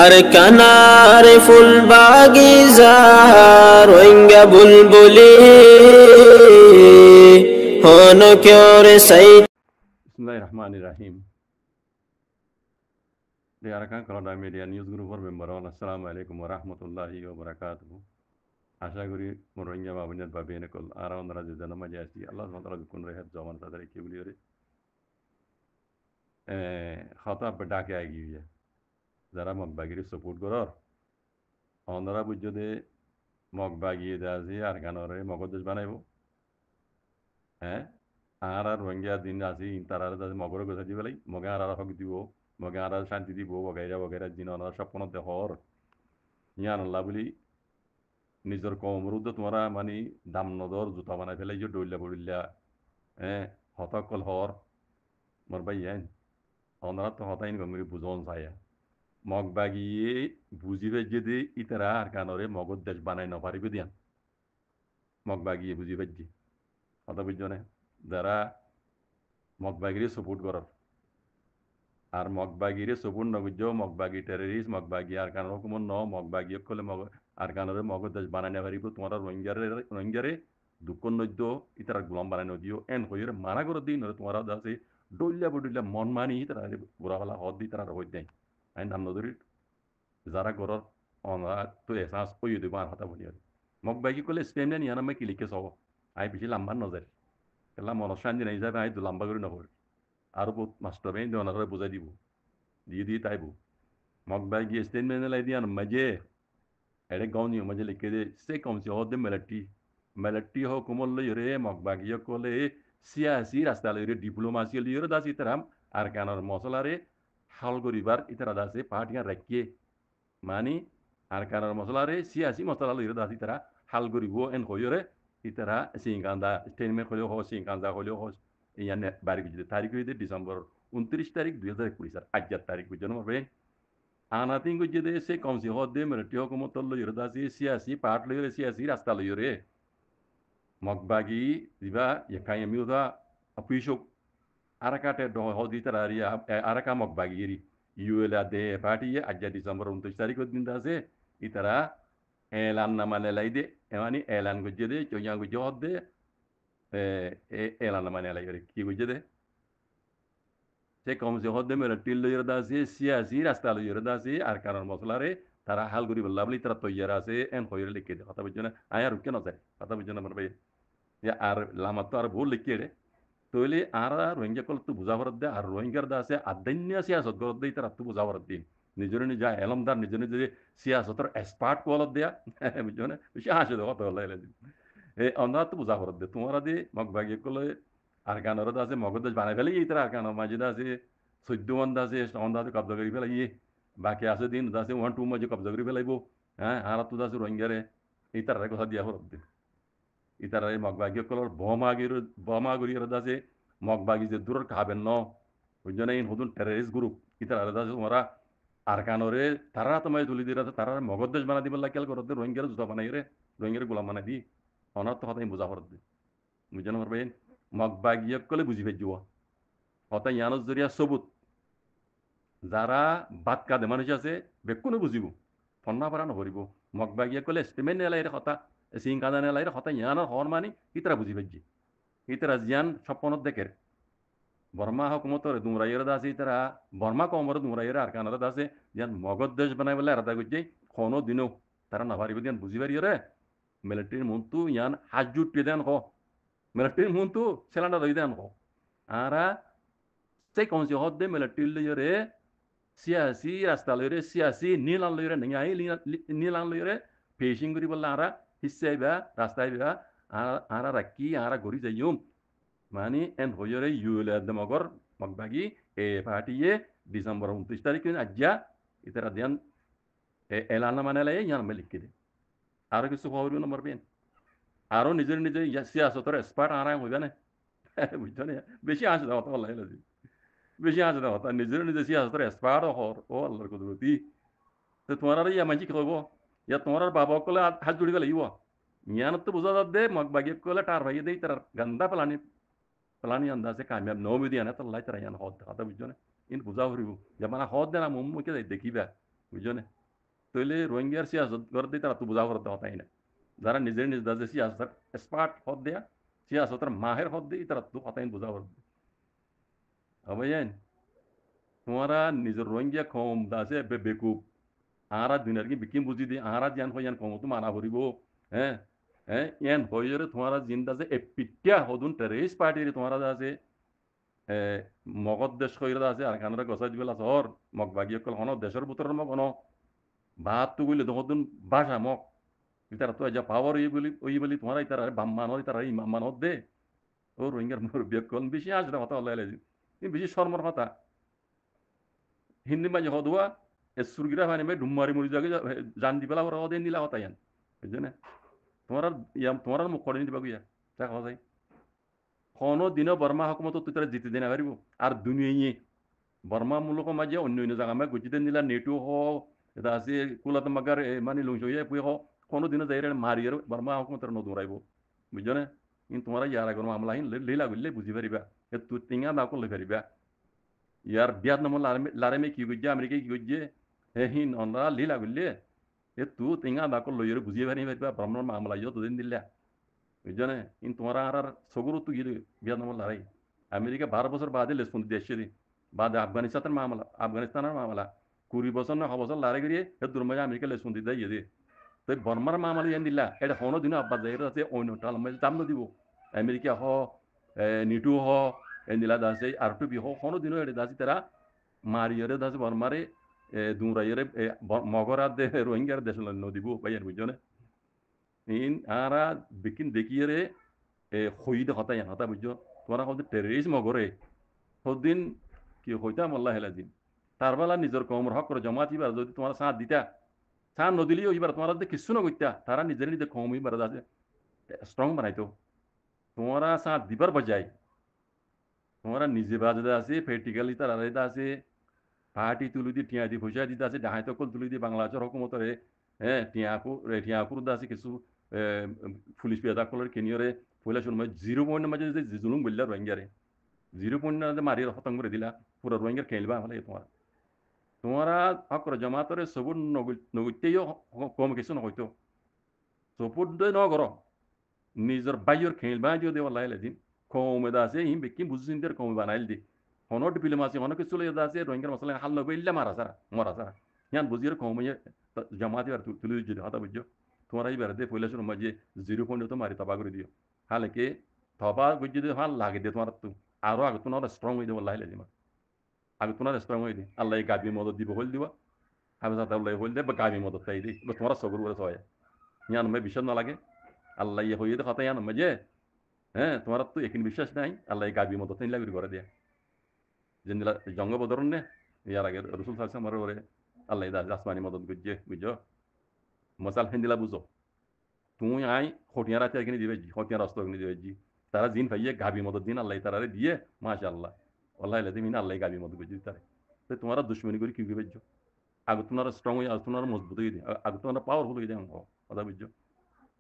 আর কানার ফুল বাগিজার রোহিঙ্গা বুলবুলি হন কেওরে সাই। বিসমিল্লাহির রহমানির রহিম। Arakan Kannada Media News Group member assalamu alaikum wa rahmatullahi wa barakatuh. আশা করি রোহিঙ্গা বাবুনের বা বেনকল আর ওনারা যে জনমাজে আছি আল্লাহ সুবহানাহু ওয়া তাআলা কোন রেহাত জমান তাদের কি বলি রে খাতা ডাকে আগিয়ে যারা মগবাগিরি সাপোর্ট করার ওনারা বুঝতে মগবাগিয়ে দাজি আর গানরে মগদেশ বানাইব হ্যাঁ আর রোহিঙ্গা দিন আছে তারা মগরে গোছা দিব লাই মগে আর হক দিব মগে আর শান্তি দিব বগাইরা বগাইরা দিন ওনারা স্বপ্ন দেহর ইয়ান আল্লাহ বলি নিজের কমরুদ্ধ তোমরা মানে দাম নদর জুতা বানাই ফেলাই যে ডইলা বড়িল্লা হতকল হর মোর ভাই ওনারা তো হতাইন গঙ্গি বুঝন চাই মগ বাগিয়ে বুঝিবে যদি ইতারা আর কানরে মগর দেশ বানাই নপারিবে দিয়ান মগ বাগিয়ে বুঝিবে যে কথা বুঝছো যারা মগ বাগিরে সাপোর্ট করার আর মগবাগিরে সবুর নগুজ মগবাগি টেররিস্ট মগবাগি আর কান রকম ন মগবাগি কলে মগ আর কানরে মগ দেশ বানাই পারিব তোমার রোহিঙ্গারে দুঃখ নদ্য ইতারা গোলাম বানাই নদিও এন হইরে মানা করে দিই নরে তোমার আছে ডইলা বডইলা মন মানি তারা বুড়াবেলা হদ দি তারা হই দেয় আইন দাম নদরি যারা গরর অনা তো এসাস কই দিব আর হতা বলি মগবাগি কলে স্পেমনে নিয়ানা মে কি লিখে সব আই বেশি লাম্বা নজর এলা মনশান্তি নাই যাবে আই দু লাম্বা করে নহর আর বহুত মাস্টার বেন ওনারা বুঝাই দিব দিয়ে তাইব মগবাগি স্টেটমেন্ট লাই দিয়ান মজে এড়ে গাউনি মজে লিখে দে সে কম সে হদে মেলটি ho como lo yore মগবাগি কলে সিয়াসি রাস্তা লইরে ডিপ্লোমাসি লইরে দাস ইতারাম আর কানার মশলারে হাল করিবার ইতারা দাসে পার্টিয়া রাখিয়ে মানি আর কানার মশলারে সিয়াসি মশলা লইরে দাস ইতারা হাল করিব এন কইরে ইতারা সিংকান্দা স্টেটমেন্ট হলো ho সিংকান্দা হলো ho ইয়ানে বাড়ি গুজে তারিখ হইতে ডিসেম্বর 29 তারিখ 2021 আর আজ তারিখ বুঝনো হবে আনাতিং গুজে দে সে কম সে হদে মেরটিও কম তল লইরে দাসি সিয়াসি পার্ট লইরে সিয়াসি রাস্তা লইরে মগবাগি দিবা ইয়াকাই মিউদা আপিশো আরাকাতে দ হদি তারারিয়া আরাকা মগবাগিরি ইউএলা দে পার্টি আজ ডিসেম্বর 29 তারিখ দিন দাসে ইতারা এলান নামানে লাইদে এমানি এলান গুজে দে চোয়া গুজে হদে এলান নামানে লাইরে কি গুজে দে সে কম সে হদে মেরটিল লইরে দাসি সিয়াসি রাস্তা লইরে দাসি আর কারণ মশলারে তারা হাল করি বললা বলি তারা তৈয়ার আছে এন হইরে লিখে দে কথা বুঝছো না আয়ার কেন যায় কথা বুঝছো না আমার ভাই আর লামা তো আর ভুল লিখিয়ে রে তৈলে আর রোহিঙ্গা কল তো বুঝা ভরত দে আর রোহিঙ্গার দা আছে আদান্য সিয়াসত গরত দেই তার তো বুঝা ভরত দিন নিজের নিজে এলমদার নিজের নিজে সিয়াসতর এক্সপার্ট কলত দেয়া বুঝছো না বেশি হাসে দেওয়া তো হল্লাই এই অন্ধার তো বুঝা ভরত দে তোমার দি মগবাগি কলে আর গানের আছে মগদেশ বানাই ফেলে এই তারা আর গানের মাঝে আছে 14 মন আছে অন্ধা কব্জা করি ফেলাই বাকি আছে দিন আছে 1-2 মাঝে কব্জা করি ফেলাইব হ্যাঁ আর তো আছে রোহিঙ্গারে এই তার কথা দিয়া ভরত দে ইতারা মগবাগি কলর বমাগির আছে মগবাগি যে দূরের খাবেন ন ওই জন্য এই নতুন টেররিস্ট গ্রুপ ইতারা আছে তোমরা আর কানরে তারা তোমায় তুলি দিয়ে তারা মগদেশ বানা দিবার লাগে করতে রোহিঙ্গার জুতা বানাই রে রোহিঙ্গার গোলাম বানাই দি অনার তো হতাই বুঝা করতে বুঝেন পারবে মগবাগি কলে বুঝি ফেলব হতাই ইয়ানোর জরিয়া সবুত যারা বাদ কাঁদে মানুষ আছে বেকুনো বুঝিব ফন্না পারা নকরিব মগবাগি কলে স্টেমেন্ট এলাই কথা সিং কাদানে লাইরে হতা ইয়ানোর হর মানি ইতারা বুঝি ফেলছি ইতারা জিয়ান স্বপ্নত দেখের বর্মা হকুমতর দুমরাইয়ের দাসে ইতারা বর্মা কমর দুমরাইয়ের আর কানার দাসে জিয়ান মগধ দেশ বানাই বলে আলাদা করছে কোনো দিনও তারা না পারিব দিয়ান বুঝি পারি রে মিলিটারির মন্তু ইয়ান হাজুট দেন হ মিলিটারির মন্তু সেলান্ডা দই দেন হ আরা সেই কনসি হদ দে মিলিটারি লইরে সিয়াসি রাস্তা লইরে সিয়াসি নীলান লইরে নাই নীলান লইরে পেশিং করি বললে আরা হিসাইবা রাস্তাইবা আরা রাখি আরা গড়ি যাইম মানে এন হইরে ইউলে মগর মগবাগি এ পার্টিয়ে ডিসেম্বর 29 তারিখ আজ্জা ইতারা দিয়ান এলান মানে লাই ইয়ান লিখে দে আরো কিছু খবর নম্বর পেন আরো নিজের নিজে সিয়াসতর এক্সপার্ট আরা হইবা না বুঝছো না বেশি আসে দাও তো লাই লাগে বেশি আসে দাও তা নিজের নিজে সিয়াসতর এক্সপার্ট হর ও আল্লাহর কুদরতি তো তোমার আর ইয়া মাঝি কি কইব ইয়া তোমার বাবা কলে হাত জুড়ি গেলে ইয়া ইয়ানত তো বুঝা দে মগবাগি কলে টার ভাই দেই তার গন্দা প্লানি अंदाजे कामयाब नौ भी दिया ना तो अल्लाह तरह यान हौद आता बुझो ना इन बुझा हो रही जब मना हौद देना मुम्म के देखी बा বুঝছো না? তাহলে রোহিঙ্গার সিয়াসত করতে তারা তো বোঝা করতে হতাই না, যারা নিজের নিজ দাজে সিয়াসতের স্মার্ট হদ দেয়া সিয়াসতের মাহের হদ দিয়ে তারা তো হতাই বোঝা করতে বুঝেন। তোমারা নিজের রোহিঙ্গা কম দাসে বেকুব আরা দুনিয়ার কি বিকিম বুঝি দি আরা জ্ঞান হইয়ান কম তো মানা করিব। হ্যাঁ, হ্যাঁ ইয়ান হইরে তোমারা জিন্দা যে এপিটিয়া হদুন টেরিস্ট পার্টির তোমারা আছে মগধ দেশ কইরা আছে আর কানরা গসাই দিবেলা শহর মগ বাগিয়ে কল হন দেশের ভিতরের মগ হন বাত তো গইলে দহদুন ভাষা মগ ইতারা তো যা পাওয়ার ওই বলি তোমারা ইতারা বাম্মান হয় ইতারা ইমাম মান দে ও রোহিঙ্গার মুরব্বী কল বেশি আসলে কথা আল্লাহ লাজি বেশি শর্মর কথা হিন্দি মাঝে হদুয়া এ সুরগিরা ভানি মে ডুমারি মুড়ি জাগে জান দিবেলা ওরা ওদের নিলা কথা ইয়ান বুঝছো না? তোমার তোমার মুখ করে দিবা গিয়া তা কথা যায় কোনো দিনও বর্মা হকুমত তুই তারা জিতে দিন পারিব আর দুনিয়া বর্মা মূলক মাঝে অন্য অন্য জায়গা আমি গুছিতে নিলা নেটু হ এটা আছে কুলাত মাগার মানে লুংস হয়ে পুয়ে হ কোনো দিনও যাই মারি আর বর্মা হকুমত নতুন রাইব বুঝছো না? কিন্তু তোমার ইয়ার আগর মামলা হিন লীলা গুললে বুঝি পারিবা তুই টিঙা না করলে পারিবা ইয়ার বিয়াত নাম লারেমে কি গুজে আমেরিকা কি গুজে হে হিন অনরা লীলা গুললে তু টিঙা না করলে ইয়ার বুঝিয়ে পারিবা ব্রাহ্মণ মামলা ইয়ে দুদিন দিল্লা বুঝছো না? কিন্তু তোমার আর সগুরু তো গিয়ে বিয়াত নাম লারাই আমেরিকা 12 বছর বাদে লেসপন দেশে বাদে আফগানিস্তানের মামলা 20 বছর না 6 বছর লারে গিয়ে দূর মাঝে আমেরিকা লেসপন দিতে ইয়ে দিয়ে তো বর্মার মামলা ইয়ান দিলা এটা হনো দিনও আব্বাস জায়গা আছে অন্য টাল মাঝে দাম দিব আমেরিকা হ নিটু হ এন্দিলা দাসে আর টু বি হ হনো দিনও এটা দাসি তারা মারিয়রে দাসে বর্মারে দুরাইয়রে মগরার দে রোহিঙ্গার দেশ নদিব বাইয়ার বুঝছো না? ইন আরা বিকিন দেখিয়ে হইদ হতাই হতা বুঝছো তোমরা হয়তো টেরিজম করে সদিন কি হইতাম আল্লাহ হেলাদিন তার বেলা নিজের কমর হক করে জমা দিবার যদি তোমার সাথ দিতা সাথ নদিলেও এবার তোমার কিছু না করতা তারা নিজের নিজের কম এবার আছে স্ট্রং বানাইতো তোমরা সাথ দিবার বজায় তোমরা নিজে বাজে আছে প্র্যাকটিক্যালি তার আলাদা আছে পার্টি তুলি দিয়ে টিয়া দিয়ে পয়সা দিতে আছে ডাহাই তকল তুলি দিয়ে বাংলাদেশের হকুমতরে হ্যাঁ টিয়াপুর আছে কিছু পুলিশ পেদা কলের কেনিয়রে পয়লা সময় 0 পয়েন্টের মাঝে যে জুলুম বললা রোহিঙ্গারে 0 পয়েন্ট মারি হতং করে দিলা পুরো রোহিঙ্গার খেলবা হলে তোমার তোমরা হকর জমাতরে সবুর নগুতেও কম কিছু নহয়তো সবুর ন কর নিজের বাইয়ের খেলবা যদি ওলাই দিন কমে আছে হিম বেকি বুঝিন দের কমে বানাইল দি হনো ডিপ্লোমাসি হনো কিছু লই আছে রোহিঙ্গার মশলা হাল নবইল্লা মারা সারা মরা সারা ইয়ান বুঝিয়ে কমে জমাতে আর তুলি যদি হতা বুঝছো তোমরা এই বেড়াতে পয়লা শুরু মাঝে 0 পয়েন্ট তো মারি তবা করে দিও হালেকে তবা বুঝি যদি হাল লাগে দিয়ে তোমার তো আরো আগে তোমার স্ট্রং হয়ে দেবো লাইলে দিমা আগে তোমার স্ট্রং হয়ে দি আল্লাহ গাবি মদত দিব হল দিবা হাবে সাথে আল্লাহ হল দে বা গাবি মদত চাই দিই তোমার সবর করে সবাই ইয়ান মে বিশ্বাস না লাগে আল্লাহ ইয়ে হয়ে দে কথা ইয়ান মাঝে হ্যাঁ তোমার তো এখানে বিশ্বাস নাই আল্লাহ গাবি মদত নিলা করে দিয়া যেদিলা জঙ্গ বদরন নে ইয়ার আগে রসুল সাহসাম মারে ওরে আল্লাহ দা আসমানি মদত গুজে বুঝো মশাল হিন্দিলা বুঝো তুই আই হটিয়া রাতে এখানে দিবে হটিয়া রাস্তা এখানে দিবে তারা জিন পাইয়ে গাবি মদত দিন আল্লাহ তারা দিয়ে মাশা আল্লাহ আল্লাহ দিন আল্লাহ গাবি মদত বুঝি তারে তো তোমার দুশ্মনী করে কি বুঝছো আগে তোমার স্ট্রং হয়ে তোমার মজবুত হয়ে দিয়ে আগে তোমার পাওয়ারফুল হয়ে যায় কথা বুঝছো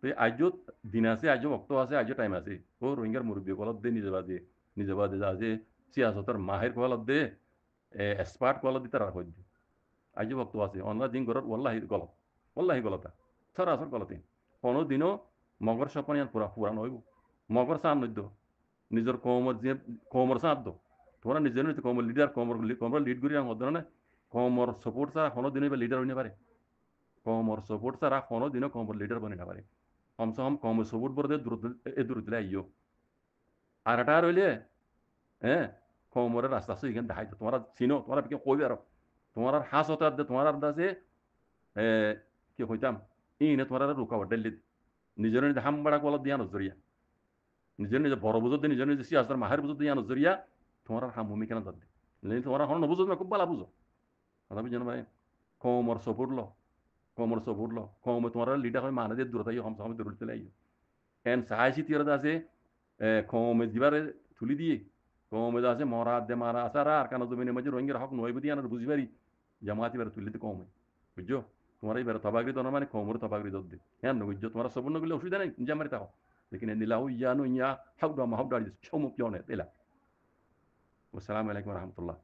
তো আজও দিন আছে আজও বক্ত আছে আজও টাইম আছে ও রোহিঙ্গার মুরব্বী কলত দে নিজে বাদে যা যে সিয়াসতের মাহের কলত দে এক্সপার্ট কলত দিতে রাখ দিয়ে আজও বক্ত আছে অন্য দিন ঘর ওল্লাহি গলতা সরাসর গলতে কোনো দিনও মগর সপন পুরা পুরান হইব মগর চান নদ্য নিজের কমর যে কমর চাঁদ দো তোমরা নিজের কমর লিডার কমর লিড করি হদ না কমর সপোর্ট ছাড়া কোনো দিনই লিডার হইতে পারে কমর সপোর্ট ছাড়া কোনো দিনও কমর লিডার বনে না পারে কমসে কম কমর সপোর্ট বলতে দূর দিলে আইও আর এটা রইলে হ্যাঁ কমরের রাস্তা আছে এখানে দেখাইতো তোমরা চিনো তোমরা কইবে আর তোমার হাস হতে তোমার আছে কি কইতাম ইনে তোমার রুকাওয়াট দিল্লি নিজের নিজে হামবাড়া কল দিয়া নজরিয়া নিজের নিজে বড় বুঝো নিজের নিজে সিয়াসর মাহের বুঝো দিয়া নজরিয়া তোমার হাম ভূমি কেন দাদি তোমার হন নবুঝো না খুব ভালো বুঝো কথা বুঝো ভাই কমর সপোর্ট লো কমে তোমার লিডার হয় মানে দিয়ে দূরত আইও হম সময় দূর চলে আইও এন সাহায্য তীর আছে কমে দিবারে তুলি দিয়ে কমে আছে মরা দে মারা আসারা আর কানা জমিনের মাঝে রোহিঙ্গার হক নয় বুঝি আনার বুঝি পারি জামাতি বেড়ে তুলিতে কমে বুঝছো তোমার এই বেড়ে তবাগরি দর মানে কমরে তবাগরি দর দে হ্যাঁ বুঝছো তোমার সবর নগুলো অসুবিধা নেই জামারি তাও লেকিন নিলাও ইয়া নো ইয়া হাউডা মাহুডা সমুপ জনে দিলা আসসালামু আলাইকুম রহমতুল্লাহ